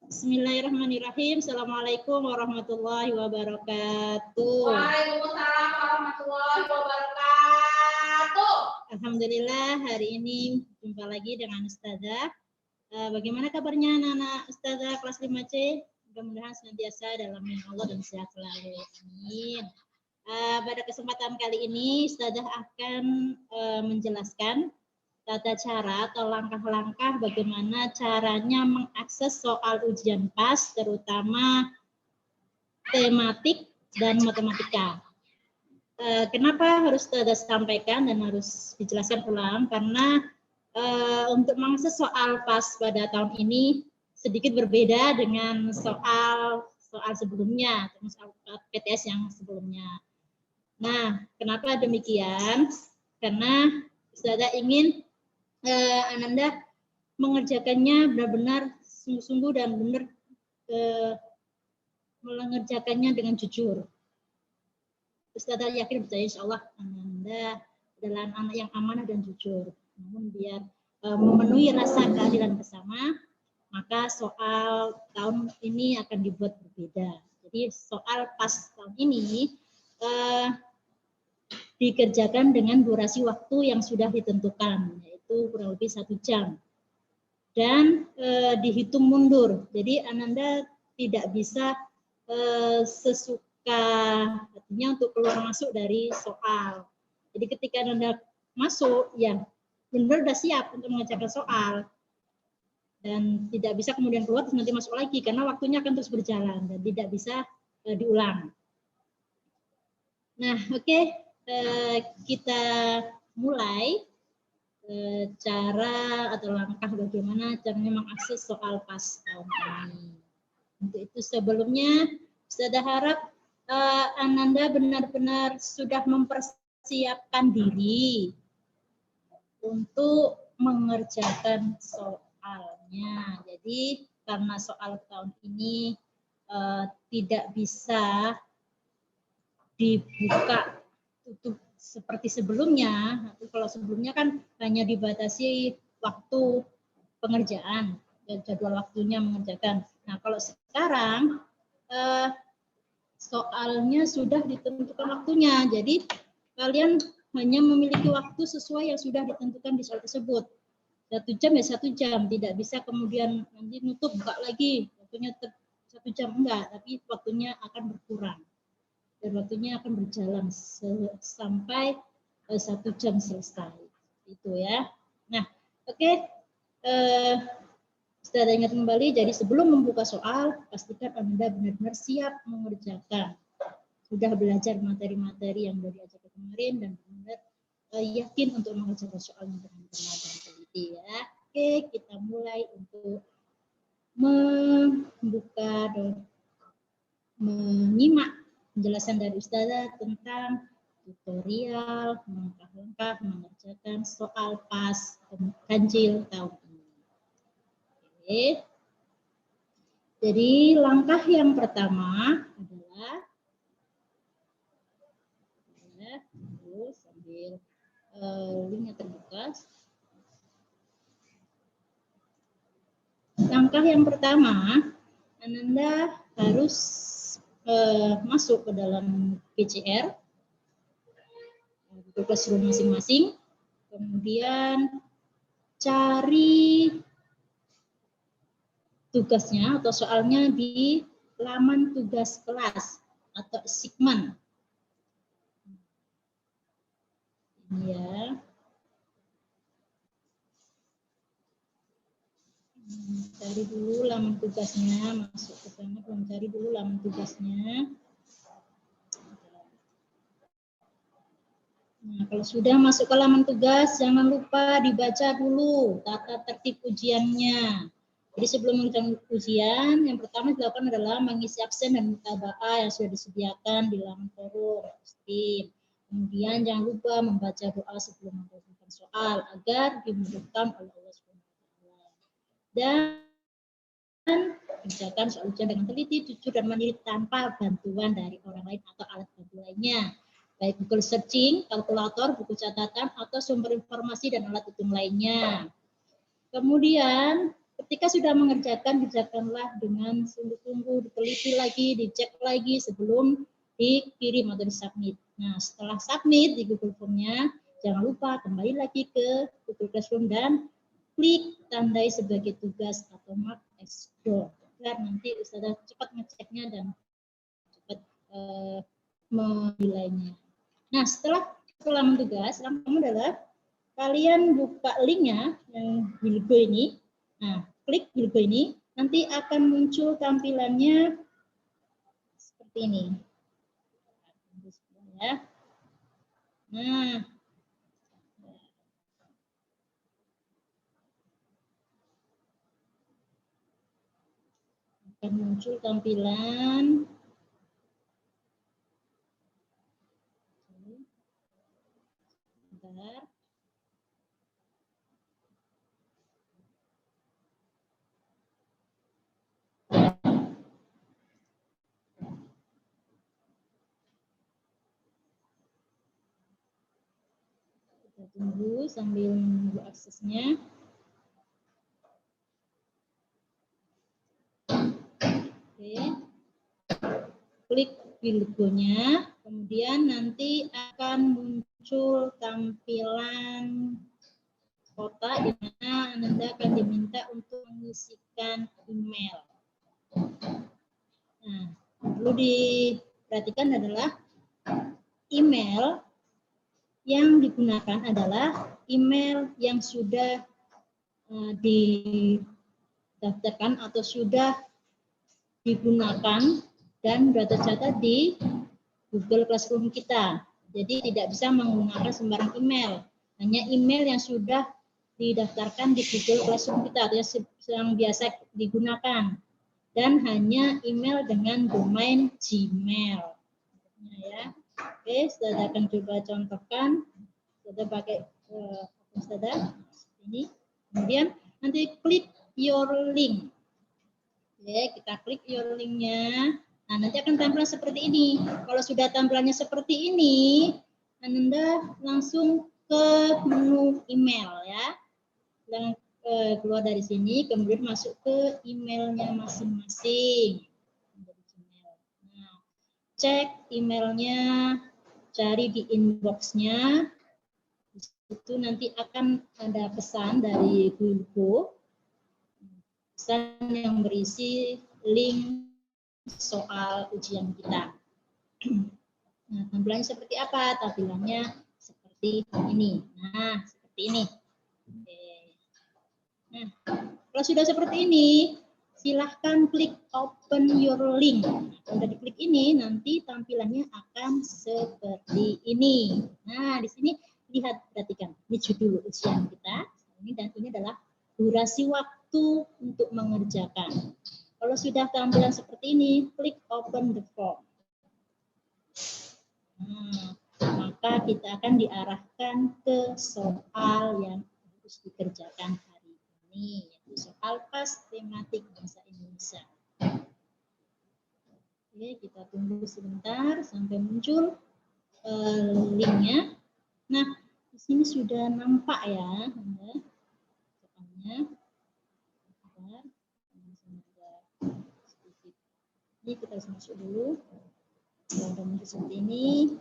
Bismillahirrahmanirrahim. Assalamualaikum warahmatullahi wabarakatuh. Waalaikumsalam warahmatullahi wabarakatuh. Alhamdulillah hari ini jumpa lagi dengan Ustazah. Bagaimana kabarnya anak-anak Ustazah kelas 5C? Mudah-mudahan senantiasa dalam lindungan Allah dan sehat selalu. Amin. Pada kesempatan kali ini Ustazah akan menjelaskan tata cara atau langkah-langkah bagaimana caranya mengakses soal ujian PAS, terutama tematik dan matematika. Kenapa harus Ustazah sampaikan dan harus dijelaskan ulang? Karena untuk mengakses soal PAS pada tahun ini sedikit berbeda dengan soal sebelumnya, soal PTS yang sebelumnya. Nah, kenapa demikian? Karena Ustazah ingin Ananda mengerjakannya benar-benar sungguh-sungguh dan benar mengerjakannya dengan jujur. Ustazah yakin percaya insya Allah Ananda adalah anak yang amanah dan jujur. Namun biar memenuhi rasa keadilan bersama, maka soal tahun ini akan dibuat berbeda. Jadi soal PAS tahun ini dikerjakan dengan durasi waktu yang sudah ditentukan, yaitu kurang lebih 1 jam. Dan dihitung mundur. Jadi Ananda tidak bisa sesuka artinya untuk keluar masuk dari soal. Jadi ketika Ananda masuk, ya benar sudah siap untuk mengerjakan soal. Dan tidak bisa kemudian keluar terus nanti masuk lagi, karena waktunya akan terus berjalan dan tidak bisa diulang. Nah, oke. Kita mulai cara atau langkah bagaimana caranya mengakses soal PAS tahun ini. Untuk itu sebelumnya saya harap Ananda benar-benar sudah mempersiapkan diri untuk mengerjakan soalnya. Jadi karena soal tahun ini tidak bisa dibuka tutup seperti sebelumnya. Kalau sebelumnya kan hanya dibatasi waktu pengerjaan dan jadwal waktunya mengerjakan. Nah, kalau sekarang soalnya sudah ditentukan waktunya. Jadi kalian hanya memiliki waktu sesuai yang sudah ditentukan di soal tersebut. 1 jam ya 1 jam, tidak bisa kemudian nanti nutup buka lagi waktunya 1 jam, enggak, tapi waktunya akan berkurang. Dan waktunya akan berjalan sampai 1 jam selesai. Itu ya. Nah, oke. Setelah ingat kembali, jadi sebelum membuka soal, pastikan Anda benar-benar siap mengerjakan. Sudah belajar materi-materi yang sudah diajarkan kemarin dan benar yakin untuk mengerjakan soalnya dengan benar dan teliti ya. Oke, kita mulai untuk membuka dan menyimak penjelasan dari Ustazah tentang tutorial langkah-langkah mengerjakan soal PAS ganjil tahun ini. Oke. Jadi langkah yang pertama adalah sambil linknya terbuka. Langkah yang pertama, Ananda harus masuk ke dalam PCR, ke classroom masing-masing, kemudian cari tugasnya atau soalnya di laman tugas kelas atau assignment. Ya. Cari dulu laman tugasnya, masuk ke sana, cari dulu laman tugasnya. Nah, kalau sudah masuk ke laman tugas, jangan lupa dibaca dulu tata tertib ujiannya. Jadi sebelum mengerjakan ujian, yang pertama dilakukan adalah mengisi absen dan mutaba'ah yang sudah disediakan di laman forum. Kemudian jangan lupa membaca doa sebelum mengerjakan soal agar dimudahkan oleh Allah SWT. Dan kerjakan soal ujian dengan teliti, jujur, dan mandiri tanpa bantuan dari orang lain atau alat bantu lainnya. Baik Google searching, kalkulator, buku catatan, atau sumber informasi dan alat hitung lainnya. Kemudian ketika sudah mengerjakan, kerjakanlah dengan sungguh-sungguh, diteliti lagi, dicek lagi sebelum dikirim atau disubmit. Nah, setelah submit di Google Form-nya, jangan lupa kembali lagi ke Google Classroom dan klik tandai sebagai tugas atau mark as done. Agar nanti Ustazah cepat ngeceknya dan cepat menilainya. Nah, setelah tugas, langkah pertama adalah kalian buka linknya yang Bilgo ini. Nah, klik Bilgo ini, nanti akan muncul tampilannya seperti ini. Ya. Nah, akan muncul tampilan bentar. Kita tunggu sambil menunggu aksesnya. Oke. Klik Bilgo-nya, kemudian nanti akan muncul tampilan kotak di mana Anda akan diminta untuk mengisikan email. Nah, perlu diperhatikan adalah email yang digunakan adalah email yang sudah didaftarkan atau sudah digunakan dan data-data di Google Classroom kita. Jadi tidak bisa menggunakan sembarang email. Hanya email yang sudah didaftarkan di Google Classroom kita atau yang biasa digunakan. Dan hanya email dengan domain Gmail. Ya. Oke, saya akan coba contohkan. Saya pakai saya ini. Kemudian nanti klik your link. Oke, kita klik your link-nya. Nah, nanti akan tampilan seperti ini. Kalau sudah tampilannya seperti ini, Anda langsung ke menu email ya. Dan keluar dari sini, kemudian masuk ke emailnya masing-masing. Nah, cek emailnya, cari di inbox-nya. Di situ nanti akan ada pesan dari Google, pesan yang berisi link soal ujian kita. Nah, tampilannya seperti apa? Tampilannya seperti ini. Nah, seperti ini. Oke. Nah, kalau sudah seperti ini, silahkan klik open your link. Nah, kalau sudah diklik ini, nanti tampilannya akan seperti ini. Nah, di sini lihat, perhatikan. Ini judul ujian kita. Ini dan ini adalah durasi waktu untuk mengerjakan. Kalau sudah tampilan seperti ini, klik open the form. Nah, maka kita akan diarahkan ke soal yang harus dikerjakan hari ini, yaitu soal PAS tematik bahasa Indonesia. Oke, kita tunggu sebentar sampai muncul linknya. Nah, di sini sudah nampak ya, soalnya. Ini kita harus masuk dulu. Sudah muncul seperti ini.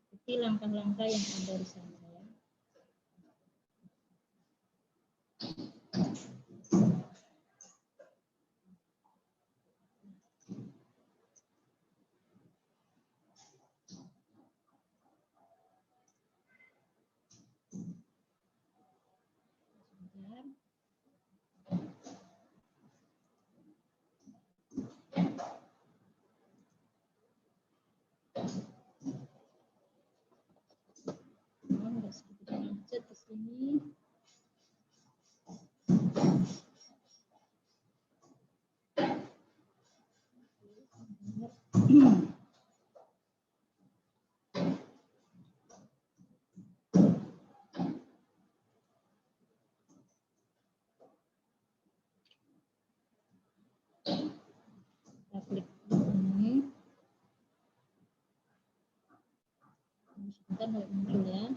Ikuti langkah-langkah yang ada di sana ya. Sedikit macet di sini. Kita klik ini. Sebentar muncul ya.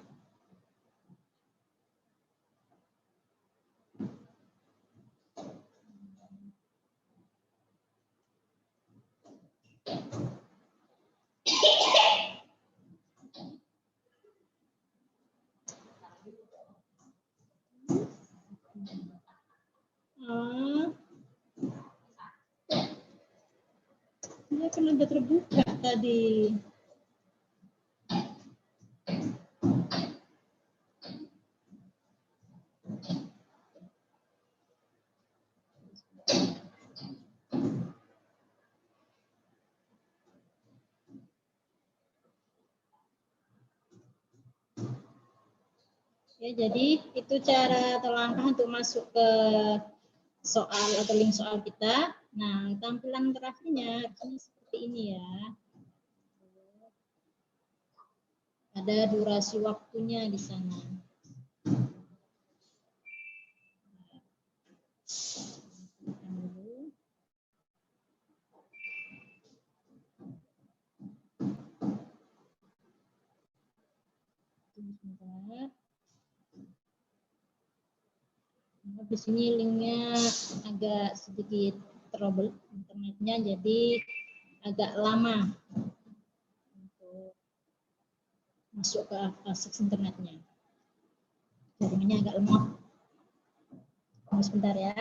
Dia kan udah terbuka tadi. Ya, jadi itu cara atau langkah untuk masuk ke soal atau link soal kita. Nah, tampilan grafiknya ini seperti ini ya. Ada durasi waktunya di sana. Sebentar. Di sini linknya agak sedikit trouble internetnya, jadi agak lama untuk masuk ke akses internetnya. Jaringannya agak lemot. Tunggu sebentar ya.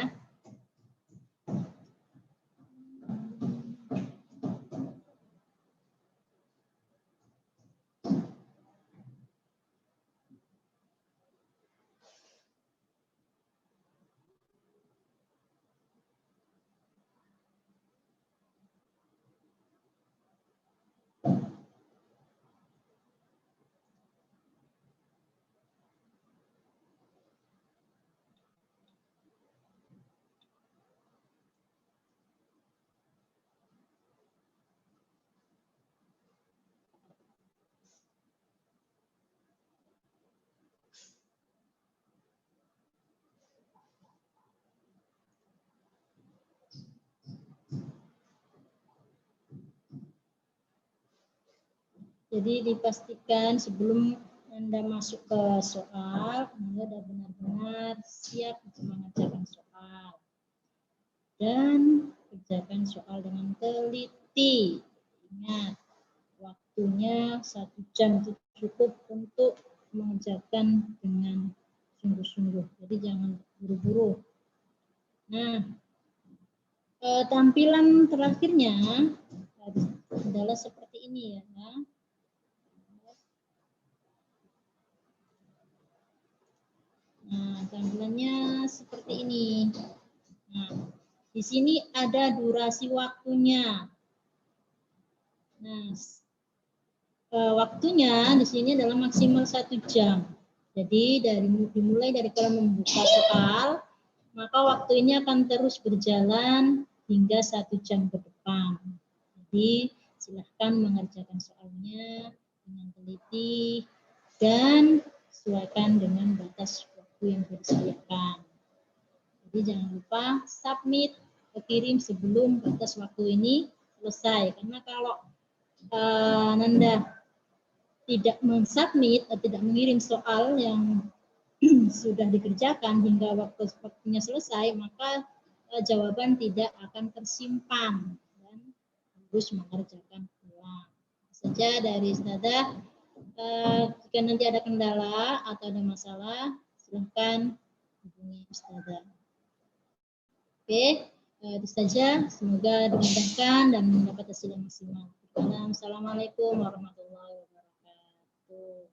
Jadi dipastikan sebelum Anda masuk ke soal, Anda sudah benar-benar siap untuk mengerjakan soal. Dan kerjakan soal dengan teliti. Ingat, waktunya 1 jam itu cukup untuk mengerjakan dengan sungguh-sungguh. Jadi jangan buru-buru. Nah, tampilan terakhirnya adalah seperti ini ya. Nah, tampilannya seperti ini. Nah, di sini ada durasi waktunya. Nah, waktunya di sini adalah maksimal 1 jam. Jadi dimulai dari kalau membuka soal, maka waktu ini akan terus berjalan hingga 1 jam ke depan. Jadi silahkan mengerjakan soalnya dengan teliti dan sesuaikan dengan batas yang disediakan. Jadi jangan lupa submit, kirim sebelum batas waktu ini selesai. Karena kalau Nanda tidak mensubmit atau tidak mengirim soal yang sudah dikerjakan hingga waktunya selesai, maka jawaban tidak akan tersimpan dan harus mengerjakan ulang. Saja dari Ustazah, jika nanti ada kendala atau ada masalah, silahkan hubungi Ustazah. Oke, itu saja. Semoga dimudahkan dan mendapat hasil yang maksimal. Assalamualaikum warahmatullahi wabarakatuh.